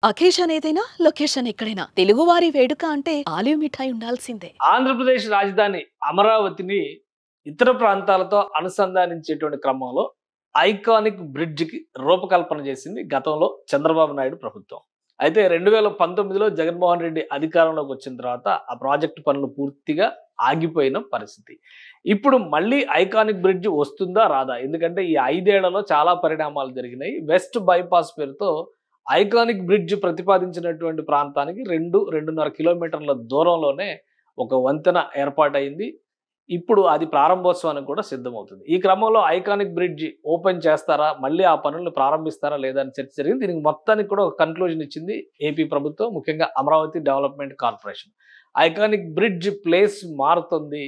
Occasion ఏదైనా location ఎక్కడైనా తెలుగువారి వేడుక అంటే ఆలివ్ మిఠాయి ఉండాల్సిందే. ఆంధ్రప్రదేశ్ రాజధాని అమరావతిని ఇతర ప్రాంతాలతో అనుసంధానించేటువంటి క్రమంలో ఐకానిక్ బ్రిడ్జికి రూపకల్పన చేసింది గతంలో చంద్రబాబు నాయుడు ప్రభుత్వం. అయితే 2019లో జగన్మోహన్ రెడ్డి అధికారంలోకి వచ్చిన తర్వాత ఆ ప్రాజెక్టు పనులు పూర్తిగా ఆగిపోయిన పరిస్థితి. ఇప్పుడు మళ్ళీ ఐకానిక్ బ్రిడ్జ్ వస్తుందా రాదా? ఎందుకంటే ఈ 5 ఏళ్లలో చాలా పరిణామాలు జరిగినాయి. వెస్ట్ బైపాస్ పేరుతో ఐకానిక్ బ్రిడ్జ్ ప్రతిపాదించినటువంటి ప్రాంతానికి 2.5 కిలోమీటర్ల దూరంలోనే ఒక వంతెన ఏర్పాటైంది. ఇప్పుడు అది ప్రారంభోత్సవానికి కూడా సిద్ధమవుతుంది. ఈ క్రమంలో ఐకానిక్ బ్రిడ్జ్ ఓపెన్ చేస్తారా? మళ్ళీ ఆ పనులను ప్రారంభిస్తారా? లేదా అని చర్చ జరిగింది. దీనికి మొత్తానికి కూడా ఒక కన్క్లూజన్ ఇచ్చింది ఏపీ ప్రభుత్వం, ముఖ్యంగా Amaravati development corporation. Iconic bridge place మారుతుంది.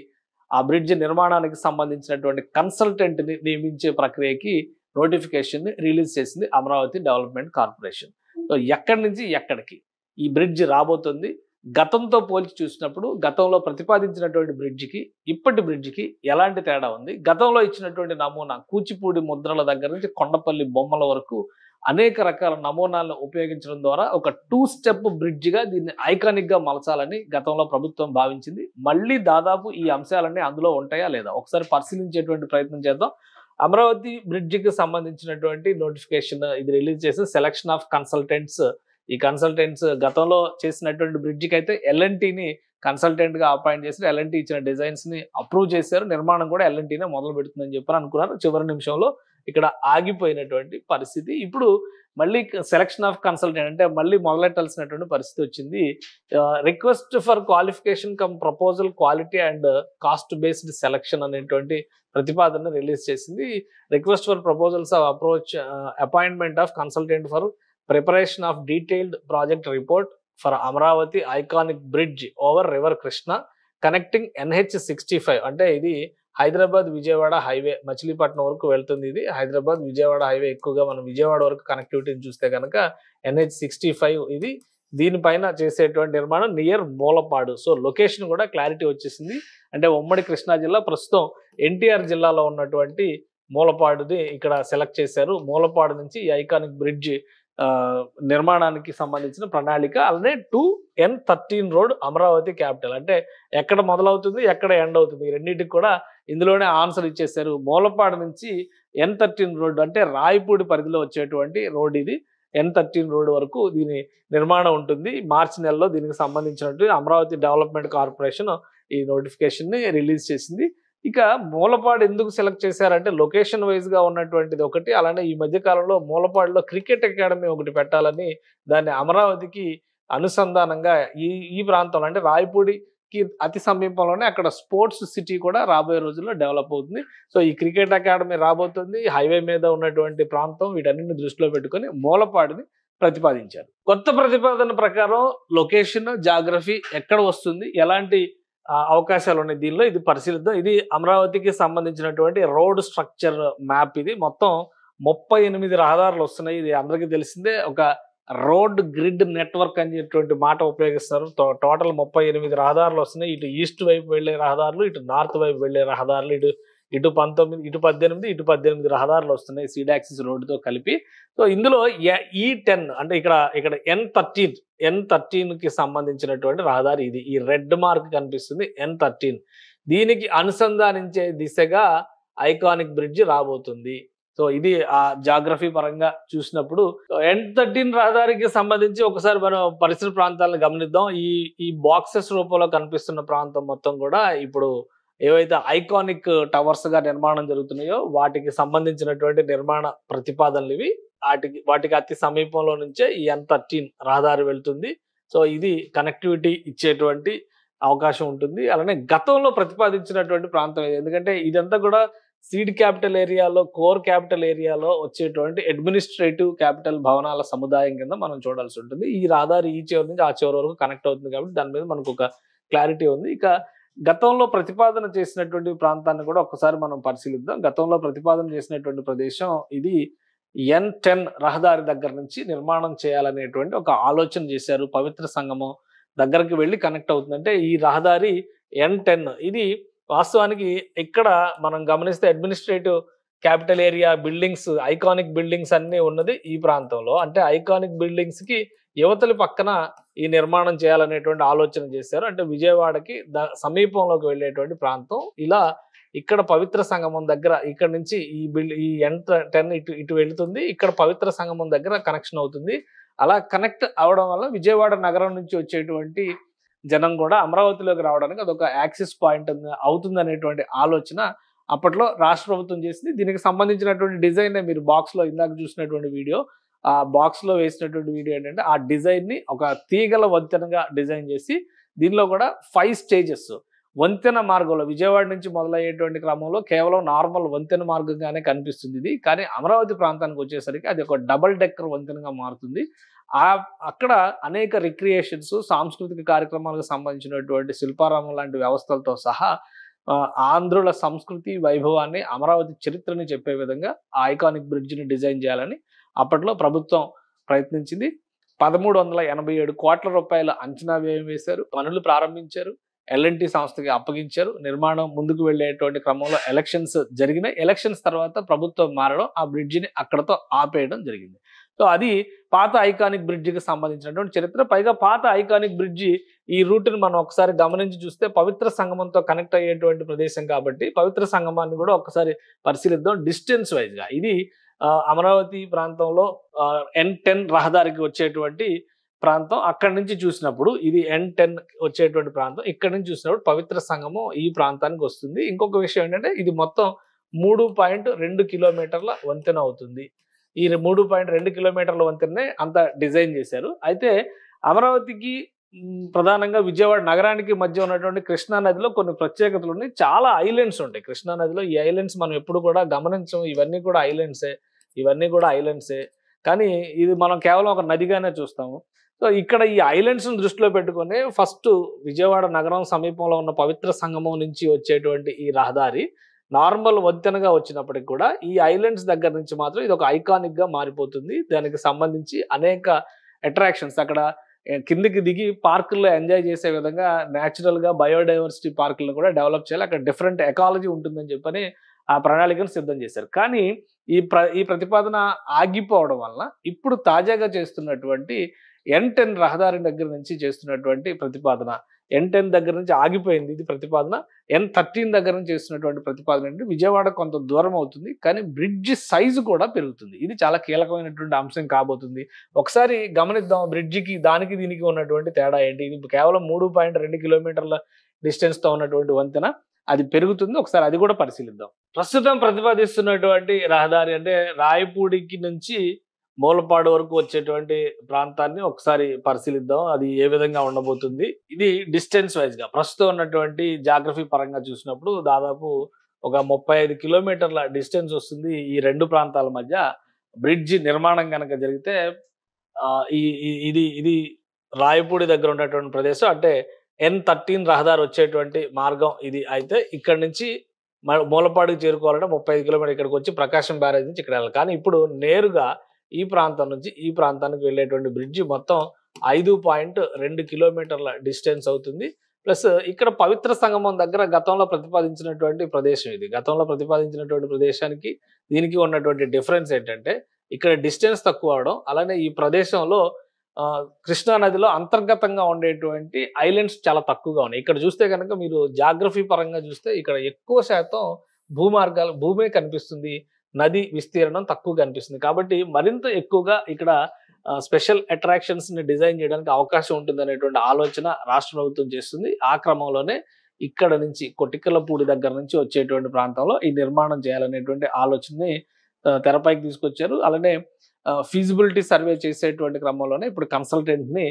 ఆ బ్రిడ్జ్ నిర్మాణానికి సంబంధించినటువంటి కన్సల్టెంట్ని నియమించే ప్రక్రియకి నోటిఫికేషన్ రిలీజ్ చేసింది అమరావతి డెవలప్మెంట్ కార్పొరేషన్. సో ఎక్కడి నుంచి ఎక్కడికి ఈ బ్రిడ్జ్ రాబోతుంది? గతంతో పోల్చి చూసినప్పుడు గతంలో ప్రతిపాదించినటువంటి బ్రిడ్జికి ఇప్పటి బ్రిడ్జికి ఎలాంటి తేడా ఉంది? గతంలో ఇచ్చినటువంటి నమూనా కూచిపూడి ముద్రల దగ్గర నుంచి కొండపల్లి బొమ్మల వరకు అనేక రకాల నమూనాలను ఉపయోగించడం ద్వారా ఒక 2 స్టెప్ బ్రిడ్జిగా దీన్ని ఐకానిక్ గా మలచాలని గతంలో ప్రభుత్వం భావించింది. మళ్ళీ దాదాపు ఈ అంశాలన్నీ అందులో ఉంటాయా లేదా ఒకసారి పరిశీలించేటువంటి ప్రయత్నం చేద్దాం. అమరావతి బ్రిడ్జికి సంబంధించినటువంటి నోటిఫికేషన్ ఇది రిలీజ్ చేసి సెలక్షన్ ఆఫ్ కన్సల్టెంట్స్. ఈ కన్సల్టెంట్స్ గతంలో చేసినటువంటి బ్రిడ్జికి అయితే ఎల్ఎన్టీని కన్సల్టెంట్ గా అపాయింట్ చేసి ఎల్ఎన్టీ ఇచ్చిన డిజైన్స్ ని అప్రూవ్ చేశారు. నిర్మాణం కూడా ఎల్ఎన్టీనే మొదలు పెడుతుందని చెప్పని అనుకున్నారు. చివరి నిమిషంలో ఇక్కడ ఆగిపోయినటువంటి పరిస్థితి. ఇప్పుడు మళ్ళీ సెలక్షన్ ఆఫ్ కన్సల్టెంట్ అంటే మళ్ళీ మొదలెట్టాల్సినటువంటి పరిస్థితి వచ్చింది. Request for qualification come proposal quality and cost based selection అనేటువంటి ప్రతిపాదన రిలీజ్ చేసింది. Request for proposals of approach appointment of consultant for preparation of detailed project report for Amaravati iconic bridge over river Krishna connecting NH65 అంటే ఇది Hyderabad Vijayawada highway Machilipatnam వరకు వెళ్తుంది. ఇది Hyderabad Vijayawada highway ఎక్కువగా మనం విజయవాడ వరకు కనెక్టివిటీని చూస్తే కనుక NH65 ఇది దీనిపైన చేసేటువంటి నిర్మాణం నియర్ మూలపాడు. సో లొకేషన్ కూడా క్లారిటీ వచ్చేసింది. అంటే ఉమ్మడి కృష్ణా జిల్లా ప్రస్తుతం ఎన్టీఆర్ జిల్లాలో ఉన్నటువంటి మూలపాడుని ఇక్కడ సెలెక్ట్ చేశారు. మూలపాడు నుంచి ఈ ఐకానిక్ బ్రిడ్జ్ నిర్మాణానికి సంబంధించిన ప్రణాళిక. అలానే 2N13 రోడ్ అమరావతి క్యాపిటల్ అంటే ఎక్కడ మొదలవుతుంది ఎక్కడ ఎండ్ అవుతుంది ఈ రెండింటికి కూడా ఇందులోనే ఆన్సర్ ఇచ్చేశారు. మూలపాడు నుంచి N13 రోడ్డు అంటే రాయపూడి పరిధిలో వచ్చేటువంటి రోడ్ ఇది. N13 రోడ్ వరకు దీని నిర్మాణం ఉంటుంది. మార్చి నెలలో దీనికి సంబంధించినటువంటి అమరావతి డెవలప్మెంట్ కార్పొరేషన్ ఈ నోటిఫికేషన్ ని రిలీజ్ చేసింది. ఇక మూలపాడు ఎందుకు సెలెక్ట్ చేశారంటే లొకేషన్ వైజ్ గా ఉన్నటువంటిది ఒకటి, అలానే ఈ మధ్య కాలంలో మూలపాడులో క్రికెట్ అకాడమీ ఒకటి పెట్టాలని దాన్ని అమరావతికి అనుసంధానంగా ఈ ప్రాంతంలో అంటే రాయపూడికి అతి సమీపంలోనే అక్కడ స్పోర్ట్స్ సిటీ కూడా రాబోయే రోజుల్లో డెవలప్ అవుతుంది. సో ఈ క్రికెట్ అకాడమీ రాబోతుంది. హైవే మీద ఉన్నటువంటి ప్రాంతం వీటన్నిటిని దృష్టిలో పెట్టుకొని మూలపాడుని ప్రతిపాదించారు. కొత్త ప్రతిపాదన ప్రకారం లొకేషన్ జాగ్రఫీ ఎక్కడ వస్తుంది, ఎలాంటి అవకాశాలు ఉన్నాయి దీనిలో ఇది పరిశీలిద్దాం. ఇది అమరావతికి సంబంధించినటువంటి రోడ్ స్ట్రక్చర్ మ్యాప్. ఇది మొత్తం 38 రహదారులు వస్తున్నాయి. ఇది అందరికీ తెలిసిందే. ఒక రోడ్ గ్రిడ్ నెట్వర్క్ అనేటువంటి మాట ఉపయోగిస్తారు. టోటల్ 38 రహదారులు వస్తున్నాయి. ఇటు ఈస్ట్ వైపు వెళ్లే రహదారులు, ఇటు నార్త్ వైపు వెళ్లే రహదారులు, ఇటు 19, ఇటు 18 రహదారులు వస్తున్నాయి సీడాక్సిస్ రోడ్డుతో కలిపి. సో ఇందులో E10 అంటే ఇక్కడ N13 కి సంబంధించినటువంటి రహదారి ఇది. ఈ రెడ్ మార్క్ కనిపిస్తుంది N13. దీనికి అనుసంధానించే దిశగా ఐకానిక్ బ్రిడ్జ్ రాబోతుంది. సో ఇది ఆ జాగ్రఫీ పరంగా చూసినప్పుడు N13 రహదారికి సంబంధించి ఒకసారి మనం పరిసర ప్రాంతాలను గమనిద్దాం. ఈ బాక్సెస్ రూపంలో కనిపిస్తున్న ప్రాంతం మొత్తం కూడా ఇప్పుడు ఏవైతే ఐకానిక్ టవర్స్ గా నిర్మాణం జరుగుతున్నాయో వాటికి సంబంధించినటువంటి నిర్మాణ ప్రతిపాదనలు ఇవి. వాటికి అతి సమీపంలో నుంచే ఈ N13 రహదారి వెళ్తుంది. సో ఇది కనెక్టివిటీ ఇచ్చేటువంటి అవకాశం ఉంటుంది. అలానే గతంలో ప్రతిపాదించినటువంటి ప్రాంతం ఇది. ఎందుకంటే ఇదంతా కూడా సీడ్ క్యాపిటల్ ఏరియాలో, కోర్ క్యాపిటల్ ఏరియాలో వచ్చేటువంటి అడ్మినిస్ట్రేటివ్ క్యాపిటల్ భవనాల సముదాయం కింద మనం చూడాల్సి ఉంటుంది. ఈ రహదారి ఈ చివరి నుంచి ఆ చివరి వరకు కనెక్ట్ అవుతుంది కాబట్టి దాని మీద మనకు ఒక క్లారిటీ ఉంది. ఇక గతంలో ప్రతిపాదన చేసినటువంటి ప్రాంతాన్ని కూడా ఒకసారి మనం పరిశీలిద్దాం. గతంలో ప్రతిపాదన చేసినటువంటి ప్రదేశం ఇది N10 రహదారి దగ్గర నుంచి నిర్మాణం చేయాలనేటువంటి ఒక ఆలోచన చేశారు. పవిత్ర సంగమం దగ్గరికి వెళ్ళి కనెక్ట్ అవుతుందంటే ఈ రహదారి N10 ఇది వాస్తవానికి ఇక్కడ మనం గమనిస్తే administrative capital area buildings, iconic buildings అన్ని ఉన్నది ఈ ప్రాంతంలో. అంటే ఐకానిక్ బిల్డింగ్స్ కి యువతలి పక్కన ఈ నిర్మాణం చేయాలనేటువంటి ఆలోచన చేశారు. అంటే విజయవాడకి సమీపంలోకి వెళ్ళేటువంటి ప్రాంతం. ఇలా ఇక్కడ పవిత్ర సంగమం దగ్గర ఇక్కడ నుంచి ఈ N10 ఇటు వెళుతుంది. ఇక్కడ పవిత్ర సంగమం దగ్గర కనెక్షన్ అవుతుంది. అలా కనెక్ట్ అవడం వల్ల విజయవాడ నగరం నుంచి వచ్చేటువంటి జనం కూడా అమరావతిలోకి రావడానికి అదొక యాక్సెస్ పాయింట్ అవుతుంది అనేటువంటి ఆలోచన అప్పట్లో రాష్ట్ర ప్రభుత్వం చేసింది. దీనికి సంబంధించినటువంటి డిజైన్ మీరు బాక్స్ లో ఇందాక చూసినటువంటి వీడియో, ఆ బాక్స్ లో వేసినటువంటి వీడియో ఏంటంటే ఆ డిజైన్ ని ఒక తీగల వంతెనగా డిజైన్ చేసి దీనిలో కూడా 5 స్టేజెస్ వంతెన మార్గంలో విజయవాడ నుంచి మొదలయ్యేటువంటి క్రమంలో కేవలం నార్మల్ వంతెన మార్గంగానే కనిపిస్తుంది ఇది. కానీ అమరావతి ప్రాంతానికి వచ్చేసరికి అది ఒక డబుల్ డెక్కర్ వంతెనగా మారుతుంది. అక్కడ అనేక రిక్రియేషన్స్, సాంస్కృతిక కార్యక్రమాలకు సంబంధించినటువంటి శిల్పారామం లాంటి వ్యవస్థలతో సహా ఆంధ్రుల సంస్కృతి వైభవాన్ని, అమరావతి చరిత్రని చెప్పే విధంగా ఆ ఐకానిక్ బ్రిడ్జిని డిజైన్ చేయాలని అప్పట్లో ప్రభుత్వం ప్రయత్నించింది. 1387 కోట్ల రూపాయల అంచనా వ్యయం వేశారు. పనులు ప్రారంభించారు. L&T సంస్థకి అప్పగించారు. నిర్మాణం ముందుకు వెళ్ళేటువంటి క్రమంలో ఎలక్షన్స్ జరిగినాయి. ఎలక్షన్స్ తర్వాత ప్రభుత్వం మారడం, ఆ బ్రిడ్జిని అక్కడతో ఆపేయడం జరిగింది. సో అది పాత ఐకానిక్ బ్రిడ్జికి సంబంధించినటువంటి చరిత్ర. పైగా పాత ఐకానిక్ బ్రిడ్జి ఈ రూట్ని మనం ఒకసారి గమనించి చూస్తే పవిత్ర సంగమంతో కనెక్ట్ అయ్యేటువంటి ప్రదేశం కాబట్టి పవిత్ర సంగమాన్ని కూడా ఒకసారి పరిశీలిద్దాం డిస్టెన్స్ వైజ్గా. ఇది అమరావతి ప్రాంతంలో N10 రహదారికి వచ్చేటువంటి ప్రాంతం. అక్కడి నుంచి చూసినప్పుడు ఇది N10 వచ్చేటువంటి ప్రాంతం. ఇక్కడ నుంచి చూసినప్పుడు పవిత్ర సంగమం ఈ ప్రాంతానికి వస్తుంది. ఇంకొక విషయం ఏంటంటే ఇది మొత్తం 3.2 కిలోమీటర్ల వంతెన అవుతుంది. ఈ 3.2 కిలోమీటర్ల వంతెనే అంత డిజైన్ చేశారు. అయితే అమరావతికి ప్రధానంగా విజయవాడ నగరానికి మధ్య ఉన్నటువంటి కృష్ణా నదిలో కొన్ని ప్రత్యేకతలు ఉన్నాయి. చాలా ఐలాండ్స్ ఉంటాయి కృష్ణా నదిలో. ఈ ఐలాండ్స్ మనం ఎప్పుడు కూడా గమనించం. ఇవన్నీ కూడా ఐలాండ్సే. కానీ ఇది మనం కేవలం ఒక నదిగానే చూస్తాము. సో ఇక్కడ ఈ ఐలాండ్స్ని దృష్టిలో పెట్టుకొని ఫస్ట్ విజయవాడ నగరం సమీపంలో ఉన్న పవిత్ర సంగమం నుంచి వచ్చేటువంటి ఈ రహదారి నార్మల్ వంతెనగా వచ్చినప్పటికి కూడా ఈ ఐలాండ్స్ దగ్గర నుంచి మాత్రం ఇది ఒక ఐకానిక్ గా మారిపోతుంది. దానికి సంబంధించి అనేక అట్రాక్షన్స్ అక్కడ కిందికి దిగి పార్కుల్లో ఎంజాయ్ చేసే విధంగా న్యాచురల్ గా బయోడైవర్సిటీ పార్కులను కూడా డెవలప్ చేయాలి. అక్కడ డిఫరెంట్ ఎకాలజీ ఉంటుందని చెప్పని ఆ ప్రణాళికను సిద్ధం చేశారు. కానీ ఈ ప్రతిపాదన ఆగిపోవడం వలన ఇప్పుడు తాజాగా చేస్తున్నటువంటి N10 రహదారి దగ్గర నుంచి చేస్తున్నటువంటి ప్రతిపాదన N10 దగ్గర నుంచి ఆగిపోయింది. ఇది ప్రతిపాదన N13 దగ్గర నుంచి చేస్తున్నటువంటి ప్రతిపాదన అంటే విజయవాడ కొంత దూరం అవుతుంది, కానీ బ్రిడ్జ్ సైజు కూడా పెరుగుతుంది. ఇది చాలా కీలకమైనటువంటి అంశం కాబోతుంది. ఒకసారి గమనిద్దాం బ్రిడ్జికి దీనికి ఉన్నటువంటి తేడా ఏంటి. ఇది కేవలం 3.2 కిలోమీటర్ల డిస్టెన్స్ తో ఉన్నటువంటి వంతెన, అది పెరుగుతుంది. ఒకసారి అది కూడా పరిశీలిద్దాం. ప్రస్తుతం ప్రతిపాదిస్తున్నటువంటి రహదారి అంటే రాయపూడికి నుంచి మూలపాడు వరకు వచ్చేటువంటి ప్రాంతాన్ని ఒకసారి పరిశీలిద్దాం. అది ఏ విధంగా ఉండబోతుంది. ఇది డిస్టెన్స్ వైజ్ గా ప్రస్తుతం ఉన్నటువంటి జాగ్రఫీ పరంగా చూసినప్పుడు దాదాపు ఒక 35 కిలోమీటర్ల డిస్టెన్స్ వస్తుంది ఈ రెండు ప్రాంతాల మధ్య. బ్రిడ్జి నిర్మాణం కనుక జరిగితే ఇది రాయపూడి దగ్గర ఉన్నటువంటి ప్రదేశం అంటే N13 రహదారి వచ్చేటువంటి మార్గం ఇది. అయితే ఇక్కడ నుంచి మూలపాడుకి చేరుకోవాలంటే 35 కిలోమీటర్ ఇక్కడికి వచ్చి ప్రకాశం బ్యారేజ్ నుంచి ఇక్కడ వెళ్ళాలి. కానీ ఇప్పుడు నేరుగా ఈ ప్రాంతం నుంచి ఈ ప్రాంతానికి వెళ్ళేటువంటి బ్రిడ్జి మొత్తం 5.2 కిలోమీటర్ల డిస్టెన్స్ అవుతుంది. ప్లస్ ఇక్కడ పవిత్ర సంగమం దగ్గర గతంలో ప్రతిపాదించినటువంటి ప్రదేశం ఇది. గతంలో ప్రతిపాదించినటువంటి ప్రదేశానికి దీనికి ఉన్నటువంటి డిఫరెన్స్ ఏంటంటే ఇక్కడ డిస్టెన్స్ తక్కువ అవడం, అలానే ఈ ప్రదేశంలో కృష్ణా నదిలో అంతర్గతంగా ఉండేటువంటి ఐలాండ్స్ చాలా తక్కువగా ఉన్నాయి. ఇక్కడ చూస్తే కనుక మీరు జాగ్రఫీ పరంగా చూస్తే ఇక్కడ ఎక్కువ శాతం భూమే కనిపిస్తుంది, నది విస్తీర్ణం తక్కువ కనిపిస్తుంది. కాబట్టి మరింత ఎక్కువగా ఇక్కడ స్పెషల్ అట్రాక్షన్స్ ని డిజైన్ చేయడానికి అవకాశం ఉంటుంది అనేటువంటి ఆలోచన రాష్ట్ర ప్రభుత్వం చేస్తుంది. ఆ క్రమంలోనే ఇక్కడ నుంచి కొటికలపూడి దగ్గర నుంచి వచ్చేటువంటి ప్రాంతంలో ఈ నిర్మాణం చేయాలనేటువంటి ఆలోచనని తెరపైకి తీసుకొచ్చారు. అలానే ఫీజిబిలిటీ సర్వే చేసేటువంటి క్రమంలోనే ఇప్పుడు కన్సల్టెంట్ ని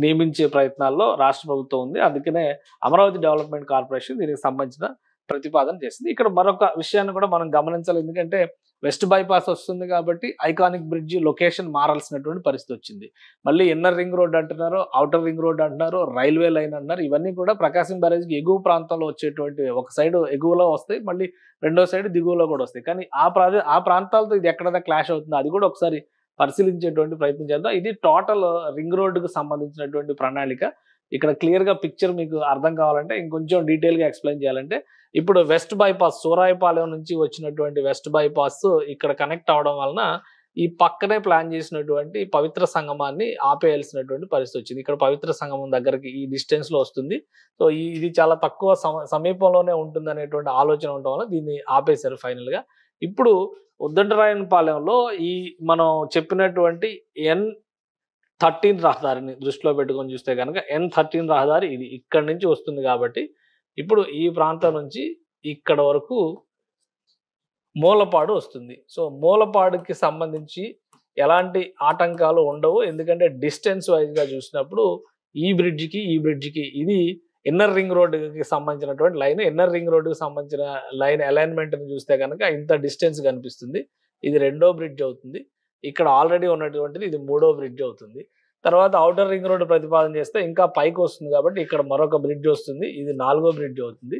నియమించే ప్రయత్నాల్లో రాష్ట్ర ప్రభుత్వం ఉంది. అందుకనే అమరావతి డెవలప్మెంట్ కార్పొరేషన్ దీనికి సంబంధించిన ప్రతిపాదన చేసింది. ఇక్కడ మరొక విషయాన్ని కూడా మనం గమనించాలి. ఎందుకంటే వెస్ట్ బైపాస్ వస్తుంది కాబట్టి ఐకానిక్ బ్రిడ్జి లొకేషన్ మారాల్సినటువంటి పరిస్థితి వచ్చింది. మళ్ళీ ఇన్నర్ రింగ్ రోడ్ అంటున్నారు, అవుటర్ రింగ్ రోడ్ అంటున్నారు, రైల్వే లైన్ అంటున్నారు. ఇవన్నీ కూడా ప్రకాశం బ్యారేజ్కి ఎగువ ప్రాంతంలో వచ్చేటువంటి ఒక సైడ్ ఎగువలో వస్తాయి, మళ్ళీ రెండో సైడ్ దిగువలో కూడా వస్తాయి. కానీ ఆ ప్రాంతాలతో ఇది ఎక్కడైనా క్లాష్ అవుతుంది, అది కూడా ఒకసారి పరిశీలించేటువంటి ప్రయత్నం చేద్దాం. ఇది టోటల్ రింగ్ రోడ్డుకు సంబంధించినటువంటి ప్రణాళిక. ఇక్కడ క్లియర్ గా పిక్చర్ మీకు అర్థం కావాలంటే ఇంకొంచెం డీటెయిల్ గా ఎక్స్ప్లెయిన్ చేయాలంటే, ఇప్పుడు వెస్ట్ బైపాస్ సూరాయిపాలెం నుంచి వచ్చినటువంటి వెస్ట్ బైపాస్ ఇక్కడ కనెక్ట్ అవడం వలన ఈ పక్కనే ప్లాన్ చేసినటువంటి పవిత్ర సంగమాన్ని ఆపేయాల్సినటువంటి పరిస్థితి వచ్చింది. ఇక్కడ పవిత్ర సంగమం దగ్గరికి ఈ డిస్టెన్స్ లో వస్తుంది. సో ఇది చాలా తక్కువ సమీపంలోనే ఉంటుంది అనేటువంటి ఆలోచన ఉండడం వల్ల దీన్ని ఆపేశారు ఫైనల్ గా. ఇప్పుడు ఉద్దండరాయనపాలెంలో ఈ మనం చెప్పినటువంటి N13 రహదారిని దృష్టిలో పెట్టుకొని చూస్తే కనుక N13 రహదారి ఇది ఇక్కడ నుంచి వస్తుంది కాబట్టి ఇప్పుడు ఈ ప్రాంతం నుంచి ఇక్కడ వరకు మూలపాడు వస్తుంది. సో మూలపాడుకి సంబంధించి ఎలాంటి ఆటంకాలు ఉండవు, ఎందుకంటే డిస్టెన్స్ వైజ్ గా చూసినప్పుడు ఈ బ్రిడ్జికి ఇది ఇన్నర్ రింగ్ రోడ్డుకి సంబంధించినటువంటి లైన్. ఇన్నర్ రింగ్ రోడ్డుకి సంబంధించిన లైన్ అలైన్మెంట్ ని చూస్తే కనుక ఇంత డిస్టెన్స్ కనిపిస్తుంది. ఇది రెండో బ్రిడ్జ్ అవుతుంది. ఇక్కడ ఆల్రెడీ ఉన్నటువంటిది ఇది మూడో బ్రిడ్జ్ అవుతుంది. తర్వాత ఔటర్ రింగ్ రోడ్ ప్రతిపాదన చేస్తే ఇంకా పైకి వస్తుంది కాబట్టి ఇక్కడ మరొక బ్రిడ్జ్ వస్తుంది. ఇది నాలుగో బ్రిడ్జ్ అవుతుంది.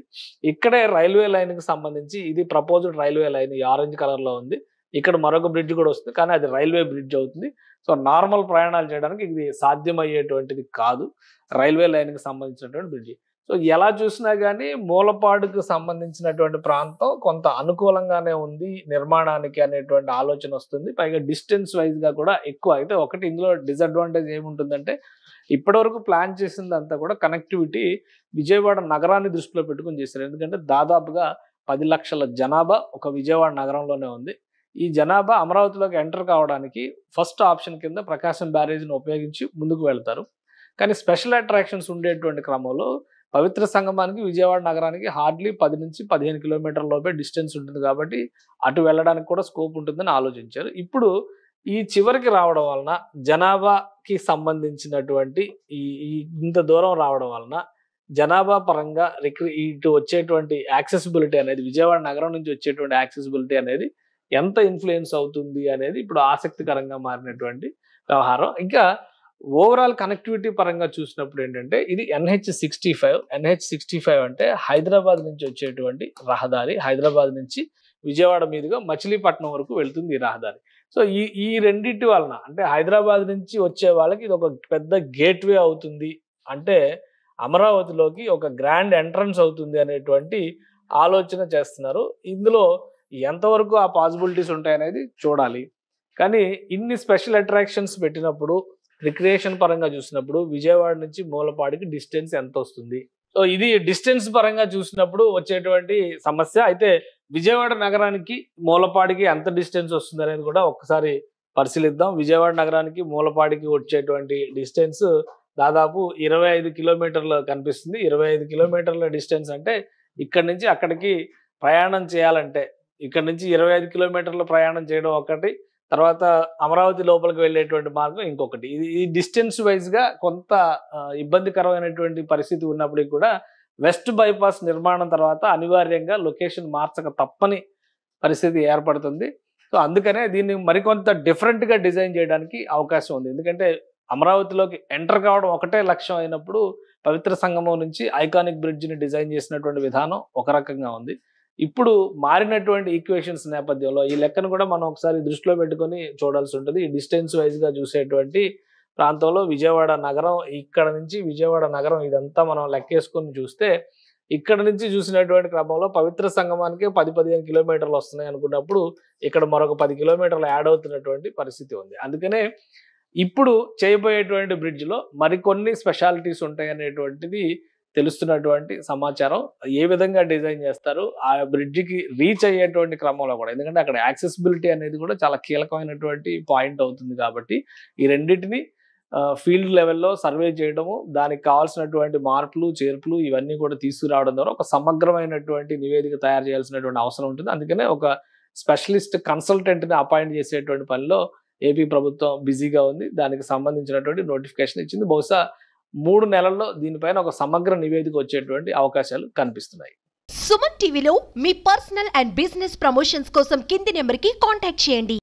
ఇక్కడే రైల్వే లైన్ కి సంబంధించి ఇది ప్రపోజ్డ్ రైల్వే లైన్ ఈ ఆరెంజ్ కలర్ లో ఉంది. ఇక్కడ మరొక బ్రిడ్జ్ కూడా వస్తుంది, కానీ అది రైల్వే బ్రిడ్జ్ అవుతుంది. సో నార్మల్ ప్రయాణాలు చేయడానికి ఇది సాధ్యమయ్యేటువంటిది కాదు, రైల్వే లైన్ కి సంబంధించినటువంటి బ్రిడ్జ్. సో ఎలా చూసినా కానీ మూలపాడుకు సంబంధించినటువంటి ప్రాంతం కొంత అనుకూలంగానే ఉంది నిర్మాణానికి అనేటువంటి ఆలోచన వస్తుంది. పైగా డిస్టెన్స్ వైజ్ గా కూడా ఎక్కువ. అయితే ఒకటి ఇందులో డిసడ్వాంటేజ్ ఏముంటుందంటే, ఇప్పటివరకు ప్లాన్ చేసిందంతా కూడా కనెక్టివిటీ విజయవాడ నగరాన్ని దృష్టిలో పెట్టుకుని చేశారు. ఎందుకంటే దాదాపుగా 10 లక్షల జనాభా ఒక విజయవాడ నగరంలోనే ఉంది. ఈ జనాభా అమరావతిలోకి ఎంటర్ కావడానికి ఫస్ట్ ఆప్షన్ కింద ప్రకాశం బ్యారేజ్ని ఉపయోగించి ముందుకు వెళ్తారు. కానీ స్పెషల్ అట్రాక్షన్స్ ఉండేటువంటి క్రమంలో పవిత్ర సంగమానికి విజయవాడ నగరానికి హార్డ్లీ 10 నుంచి 15 కిలోమీటర్ల లోపే డిస్టెన్స్ ఉంటుంది కాబట్టి అటు వెళ్ళడానికి కూడా స్కోప్ ఉంటుందని ఆలోచించారు. ఇప్పుడు ఈ చివరికి రావడం వలన జనాభాకి సంబంధించినటువంటి ఈ ఇంత దూరం రావడం వలన జనాభా పరంగా ఇటు వచ్చేటువంటి యాక్సెసిబిలిటీ అనేది, విజయవాడ నగరం నుంచి వచ్చేటువంటి యాక్సెసిబిలిటీ అనేది ఎంత ఇన్ఫ్లుయెన్స్ అవుతుంది అనేది ఇప్పుడు ఆసక్తికరంగా మారినటువంటి వ్యవహారం. ఇంకా ఓవరాల్ కనెక్టివిటీ పరంగా చూసినప్పుడు ఏంటంటే, ఇది NH65 అంటే హైదరాబాద్ నుంచి వచ్చేటువంటి రహదారి. హైదరాబాద్ నుంచి విజయవాడ మీదుగా మచిలీపట్నం వరకు వెళ్తుంది ఈ రహదారి. సో ఈ రెండింటి వలన అంటే హైదరాబాద్ నుంచి వచ్చే వాళ్ళకి ఇది ఒక పెద్ద గేట్వే అవుతుంది, అంటే అమరావతిలోకి ఒక గ్రాండ్ ఎంట్రన్స్ అవుతుంది అనేటువంటి ఆలోచన చేస్తున్నారు. ఇందులో ఎంతవరకు ఆ పాసిబిలిటీస్ ఉంటాయనేది చూడాలి. కానీ ఇన్ని స్పెషల్ అట్రాక్షన్స్ పెట్టినప్పుడు రిక్రియేషన్ పరంగా చూసినప్పుడు విజయవాడ నుంచి మూలపాడికి డిస్టెన్స్ ఎంత వస్తుంది? సో ఇది డిస్టెన్స్ పరంగా చూసినప్పుడు వచ్చేటువంటి సమస్య. అయితే విజయవాడ నగరానికి మూలపాడికి ఎంత డిస్టెన్స్ వస్తుంది అనేది కూడా ఒక్కసారి పరిశీలిద్దాం. విజయవాడ నగరానికి మూలపాడికి వచ్చేటువంటి డిస్టెన్స్ దాదాపు 25 కిలోమీటర్లు కనిపిస్తుంది. 25 కిలోమీటర్ల డిస్టెన్స్ అంటే ఇక్కడ నుంచి అక్కడికి ప్రయాణం చేయాలంటే, ఇక్కడ నుంచి 25 కిలోమీటర్ల ప్రయాణం చేయడం ఒకటి, తర్వాత అమరావతి లోపలికి వెళ్ళేటువంటి మార్గం ఇంకొకటి. ఈ డిస్టెన్స్ వైజ్ గా కొంత ఇబ్బందికరమైనటువంటి పరిస్థితి ఉన్నప్పటికీ కూడా వెస్ట్ బైపాస్ నిర్మాణం తర్వాత అనివార్యంగా లొకేషన్ మార్చక తప్పని పరిస్థితి ఏర్పడుతుంది. సో అందుకనే దీన్ని మరికొంత డిఫరెంట్ గా డిజైన్ చేయడానికి అవకాశం ఉంది. ఎందుకంటే అమరావతిలోకి ఎంటర్ కావడం ఒకటే లక్ష్యం అయినప్పుడు పవిత్ర సంగమం నుంచి ఐకానిక్ బ్రిడ్జిని డిజైన్ చేసినటువంటి విధానం ఒక రకంగా ఉంది. ఇప్పుడు మారినటువంటి ఈక్వేషన్స్ నేపథ్యంలో ఈ లెక్కను కూడా మనం ఒకసారి దృష్టిలో పెట్టుకొని చూడాల్సి ఉంటుంది. ఈ డిస్టెన్స్ వైజ్ గా చూసేటువంటి ప్రాంతంలో విజయవాడ నగరం, ఇక్కడ నుంచి విజయవాడ నగరం ఇదంతా మనం లెక్కేసుకొని చూస్తే ఇక్కడ నుంచి చూసినటువంటి క్రమంలో పవిత్ర సంగమానికి 10-15 కిలోమీటర్లు వస్తున్నాయి అనుకున్నప్పుడు ఇక్కడ మరొక 10 కిలోమీటర్లు యాడ్ అవుతున్నటువంటి పరిస్థితి ఉంది. అందుకనే ఇప్పుడు చేయబోయేటువంటి బ్రిడ్జ్ లో మరికొన్ని స్పెషాలిటీస్ ఉంటాయి అనేటువంటిది తెలుస్తున్నటువంటి సమాచారం. ఏ విధంగా డిజైన్ చేస్తారు ఆ బ్రిడ్జికి రీచ్ అయ్యేటువంటి క్రమంలో కూడా, ఎందుకంటే అక్కడ యాక్సెసిబిలిటీ అనేది కూడా చాలా కీలకమైనటువంటి పాయింట్ అవుతుంది కాబట్టి ఈ రెండింటిని ఫీల్డ్ లెవెల్లో సర్వే చేయడము, దానికి కావాల్సినటువంటి మార్పులు చేర్పులు ఇవన్నీ కూడా తీసుకురావడం ద్వారా ఒక సమగ్రమైనటువంటి నివేదిక తయారు చేయాల్సినటువంటి అవసరం ఉంటుంది. అందుకనే ఒక స్పెషలిస్ట్ కన్సల్టెంట్ని అపాయింట్ చేసేటువంటి పనిలో ఏపీ ప్రభుత్వం బిజీగా ఉంది. దానికి సంబంధించినటువంటి నోటిఫికేషన్ ఇచ్చింది. బహుశా 3 నెలల్లో దీనిపైన ఒక సమగ్ర నివేదిక వచ్చేటువంటి అవకాశాలు కనిపిస్తున్నాయి. సుమన్ టీవీలో మీ పర్సనల్ అండ్ బిజినెస్ ప్రమోషన్స్ కోసం కింది నెంబర్కి కాంటాక్ట్ చేయండి.